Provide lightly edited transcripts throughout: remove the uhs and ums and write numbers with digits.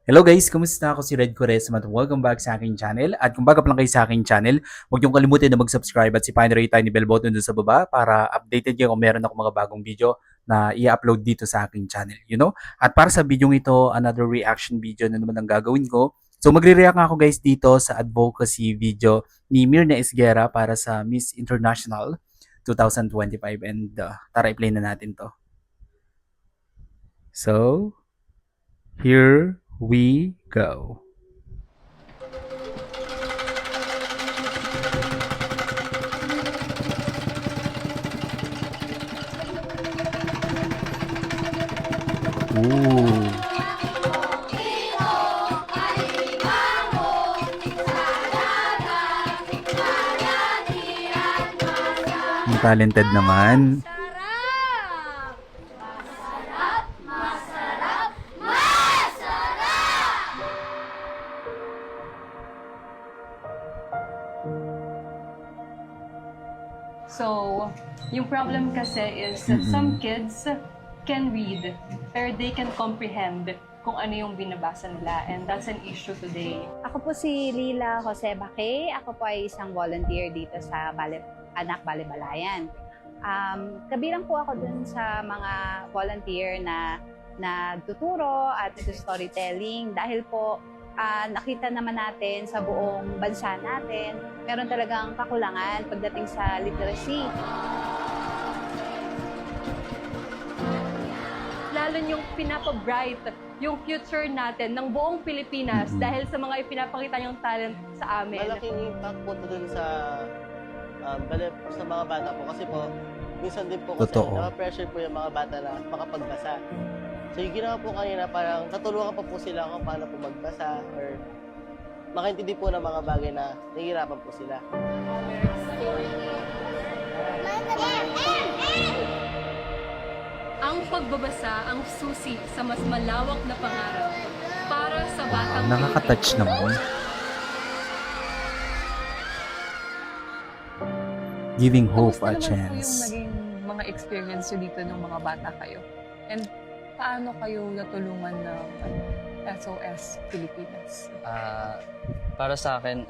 Hello guys, kumusta? Ako si Red Quaresma at welcome back sa aking channel. At kung bago pa lang kayo sa aking channel, huwag niyong kalimutan na mag-subscribe at sipahin na rin tayo ni bell button dun sa baba para updated kayo kung meron ako mga bagong video na i-upload dito sa aking channel, you know? At para sa video ito, another reaction video na naman ang gagawin ko. So magre-react nga ako guys dito sa advocacy video ni Mirna Esguera para sa Miss International 2025 and tara i-play na natin to. So, here we go. Ooh. Ang talented naman. Masarap! Masarap! Masarap! Masarap! So, yung problem kasi is some kids can read, pero they can comprehend kung ano yung binabasa nila. And that's an issue today. Ako po si Lila Jose Baque. Ako po ay isang volunteer dito sa Anak Balibalayan. Kabilang po ako dun sa mga volunteer na nagtuturo at storytelling dahil po nakita naman natin sa buong bansa natin, meron talagang kakulangan pagdating sa literacy. Lalo yung pinapa-bright yung future natin ng buong Pilipinas dahil sa mga ipinapakita niyong talent sa amin. Malaking impact po ito dun sa mga bata po kasi po minsan din po kasi Totoo. na-pressure po yung mga bata na makapagbasa. So yung ginawa po kanina parang natulungan pa po sila kung paano po magbasa or makaintindi po ng mga bagay na nahihirapan po sila. Ang pagbabasa ang susi sa mas malawak na pangarap para sa batang Nakaka-touch naman. Giving hope a Kamusta naman po yung chance. naging mga experience nyo dito ng mga bata kayo? And paano kayo natulungan ng SOS Pilipinas? Para sa akin,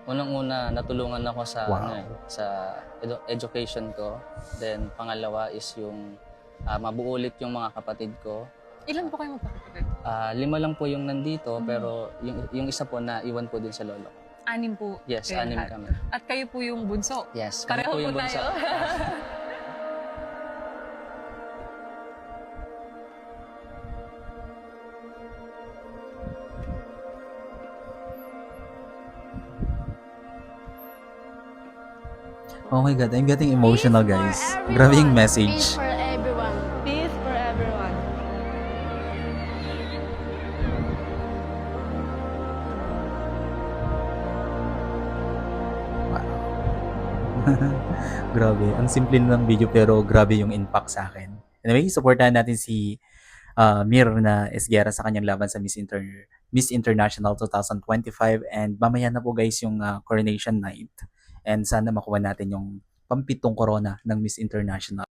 unang-una natulungan ako sa Wow. sa education ko. Then pangalawa is yung mabuo ulit yung mga kapatid ko. Ilan po kayo magkakapatid? 5 lang po yung nandito pero yung isa po na iwan po din sa lolo ko. 6 po. Yes, kayo 6 lahat. kami. At kayo po yung bunso. Yes, kami Pareho po yung po bunso. tayo. Oh my God, I'm getting emotional guys. Grabe yung message. Peace for everyone. Peace for everyone. Grabe. Ang simple ng video pero grabe yung impact sa akin. Anyway, supportahan natin si Mirna Esguera sa kanyang laban sa Miss International 2025 and mamaya na po guys yung coronation night and sana makuha natin yung pampitong corona ng Miss International.